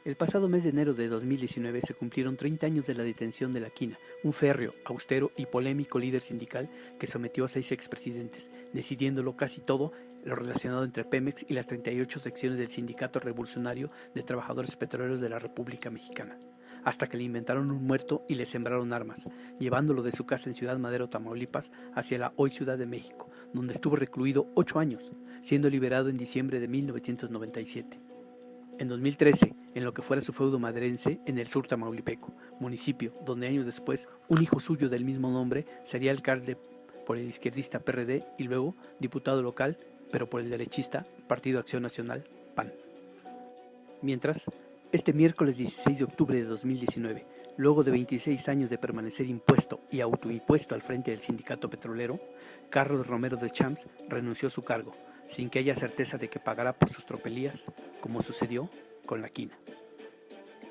El pasado mes de enero de 2019 se cumplieron 30 años de la detención de La Quina, un férreo, austero y polémico líder sindical que sometió a 6 expresidentes, decidiéndolo casi todo lo relacionado entre Pemex y las 38 secciones del Sindicato Revolucionario de Trabajadores Petroleros de la República Mexicana, hasta que le inventaron un muerto y le sembraron armas, llevándolo de su casa en Ciudad Madero, Tamaulipas, hacia la hoy Ciudad de México, donde estuvo recluido 8 años, siendo liberado en diciembre de 1997. En 2013, en lo que fuera su feudo madrense en el sur tamaulipeco, municipio donde años después un hijo suyo del mismo nombre sería alcalde por el izquierdista PRD y luego diputado local, pero por el derechista Partido Acción Nacional, PAN. Mientras, este miércoles 16 de octubre de 2019, luego de 26 años de permanecer impuesto y autoimpuesto al frente del sindicato petrolero, Carlos Romero de Champs renunció a su cargo, sin que haya certeza de que pagará por sus tropelías, como sucedió con La Quina.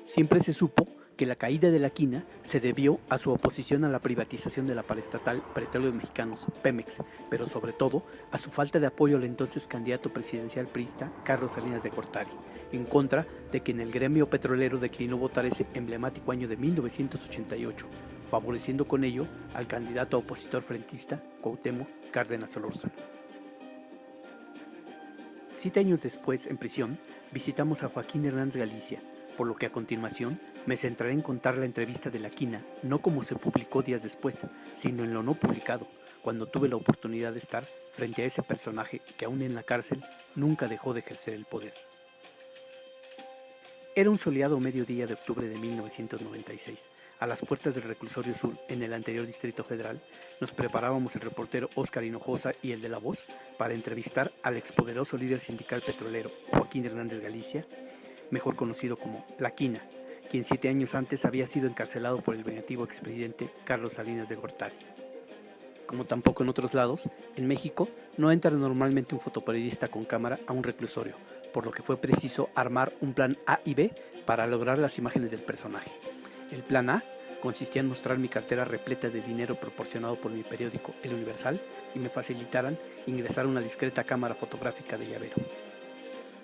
Siempre se supo que la caída de La Quina se debió a su oposición a la privatización de la paraestatal Petróleos Mexicanos, Pemex, pero sobre todo a su falta de apoyo al entonces candidato presidencial priista Carlos Salinas de Gortari, en contra de que en el gremio petrolero declinó votar ese emblemático año de 1988, favoreciendo con ello al candidato opositor frentista Cuauhtémoc Cárdenas Solórzano. 7 años después, en prisión, visitamos a Joaquín Hernández Galicia, por lo que a continuación me centraré en contar la entrevista de La Quina, no como se publicó días después, sino en lo no publicado, cuando tuve la oportunidad de estar frente a ese personaje que aún en la cárcel nunca dejó de ejercer el poder. Era un soleado mediodía de octubre de 1996. A las puertas del Reclusorio Sur, en el anterior Distrito Federal, nos preparábamos el reportero Óscar Hinojosa y el de La Voz para entrevistar al expoderoso líder sindical petrolero Joaquín Hernández Galicia, mejor conocido como La Quina, quien 7 años antes había sido encarcelado por el vengativo expresidente Carlos Salinas de Gortari. Como tampoco en otros lados, en México no entra normalmente un fotoperiodista con cámara a un reclusorio, por lo que fue preciso armar un plan A y B para lograr las imágenes del personaje. El plan A consistía en mostrar mi cartera repleta de dinero proporcionado por mi periódico El Universal y me facilitaran ingresar una discreta cámara fotográfica de llavero.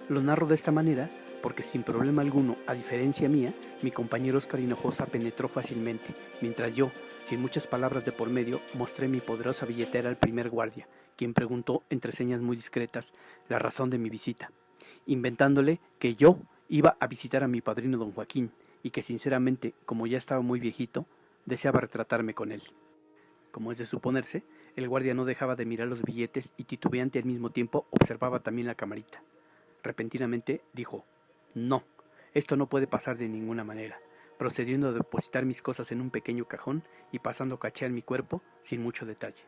Lo narro de esta manera porque sin problema alguno, a diferencia mía, mi compañero Óscar Hinojosa penetró fácilmente, mientras yo, sin muchas palabras de por medio, mostré mi poderosa billetera al primer guardia, quien preguntó entre señas muy discretas la razón de mi visita, inventándole que yo iba a visitar a mi padrino don Joaquín y que sinceramente, como ya estaba muy viejito, deseaba retratarme con él. Como es de suponerse, el guardia no dejaba de mirar los billetes y titubeante al mismo tiempo observaba también la camarita. Repentinamente dijo: «No, esto no puede pasar de ninguna manera», procediendo a depositar mis cosas en un pequeño cajón y pasando a cachear mi cuerpo sin mucho detalle.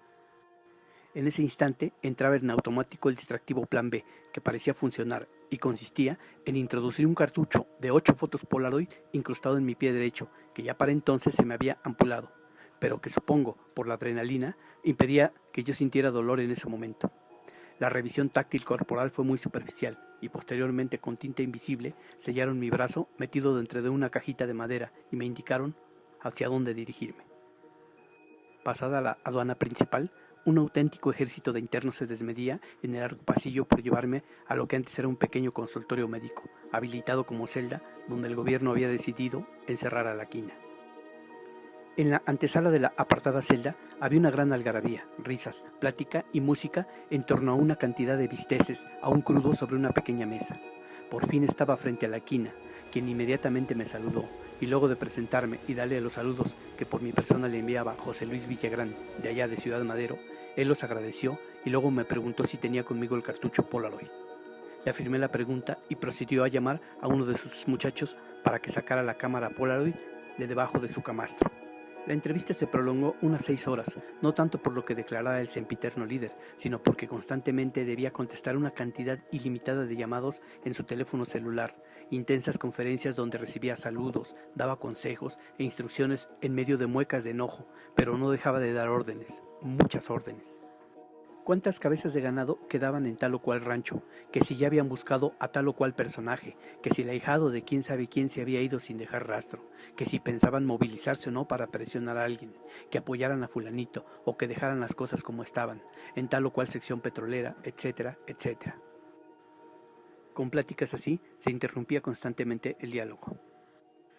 En ese instante entraba en automático el distractivo plan B, que parecía funcionar y consistía en introducir un cartucho de 8 fotos Polaroid incrustado en mi pie derecho, que ya para entonces se me había ampulado, pero que supongo, por la adrenalina, impedía que yo sintiera dolor en ese momento. La revisión táctil corporal fue muy superficial y posteriormente con tinta invisible sellaron mi brazo metido dentro de una cajita de madera y me indicaron hacia dónde dirigirme. Pasada la aduana principal, un auténtico ejército de internos se desmedía en el largo pasillo por llevarme a lo que antes era un pequeño consultorio médico, habilitado como celda, donde el gobierno había decidido encerrar a La Quina. En la antesala de la apartada celda había una gran algarabía, risas, plática y música en torno a una cantidad de bisteces, aún crudos sobre una pequeña mesa. Por fin estaba frente a La Quina, quien inmediatamente me saludó, y luego de presentarme y darle los saludos que por mi persona le enviaba José Luis Villagrán, de allá de Ciudad Madero, él los agradeció y luego me preguntó si tenía conmigo el cartucho Polaroid. Le afirmé la pregunta y procedió a llamar a uno de sus muchachos para que sacara la cámara Polaroid de debajo de su camastro. La entrevista se prolongó unas 6 horas, no tanto por lo que declaraba el sempiterno líder, sino porque constantemente debía contestar una cantidad ilimitada de llamados en su teléfono celular, intensas conferencias donde recibía saludos, daba consejos e instrucciones en medio de muecas de enojo, pero no dejaba de dar órdenes, muchas órdenes. Cuántas cabezas de ganado quedaban en tal o cual rancho, que si ya habían buscado a tal o cual personaje, que si el ahijado de quién sabe quién se había ido sin dejar rastro, que si pensaban movilizarse o no para presionar a alguien, que apoyaran a fulanito o que dejaran las cosas como estaban, en tal o cual sección petrolera, etcétera, etcétera. Con pláticas así se interrumpía constantemente el diálogo.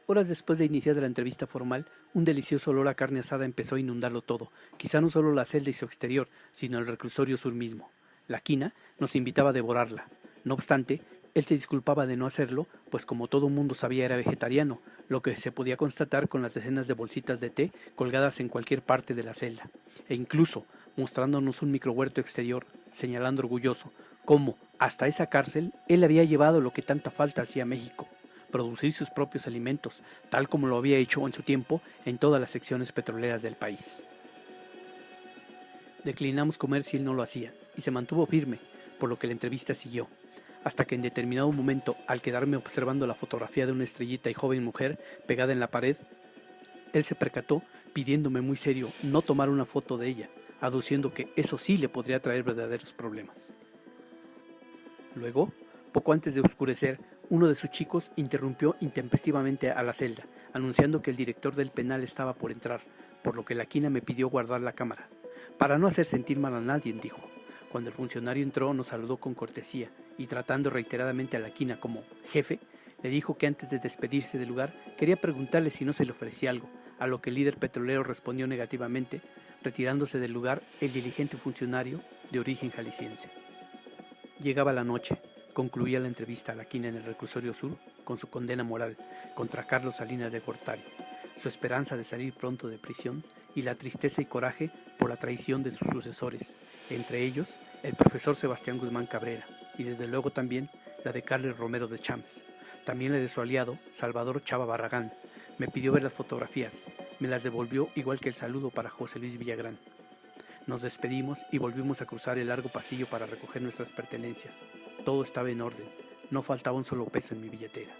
Horas después de iniciar la entrevista formal, un delicioso olor a carne asada empezó a inundarlo todo, quizá no solo la celda y su exterior, sino el reclusorio sur mismo. La quina nos invitaba a devorarla. No obstante, él se disculpaba de no hacerlo, pues como todo mundo sabía era vegetariano, lo que se podía constatar con las decenas de bolsitas de té colgadas en cualquier parte de la celda, e incluso mostrándonos un microhuerto exterior, señalando orgulloso cómo, hasta esa cárcel, él había llevado lo que tanta falta hacía a México: producir sus propios alimentos, tal como lo había hecho en su tiempo en todas las secciones petroleras del país. Declinamos comer si él no lo hacía, y se mantuvo firme, por lo que la entrevista siguió, hasta que en determinado momento, al quedarme observando la fotografía de una estrellita y joven mujer pegada en la pared, él se percató, pidiéndome muy serio no tomar una foto de ella, aduciendo que eso sí le podría traer verdaderos problemas. Luego, poco antes de oscurecer, uno de sus chicos interrumpió intempestivamente a la celda, anunciando que el director del penal estaba por entrar, por lo que la quina me pidió guardar la cámara. Para no hacer sentir mal a nadie, dijo. Cuando el funcionario entró nos saludó con cortesía y tratando reiteradamente a la quina como jefe, le dijo que antes de despedirse del lugar quería preguntarle si no se le ofrecía algo, a lo que el líder petrolero respondió negativamente, retirándose del lugar el diligente funcionario de origen jalisciense. Llegaba la noche, concluía la entrevista a la quina en el reclusorio sur con su condena moral contra Carlos Salinas de Gortari, su esperanza de salir pronto de prisión y la tristeza y coraje por la traición de sus sucesores, entre ellos el profesor Sebastián Guzmán Cabrera y desde luego también la de Carles Romero de Champs, también la de su aliado Salvador Chava Barragán. Me pidió ver las fotografías, me las devolvió igual que el saludo para José Luis Villagrán. Nos despedimos y volvimos a cruzar el largo pasillo para recoger nuestras pertenencias. Todo estaba en orden, no faltaba un solo peso en mi billetera.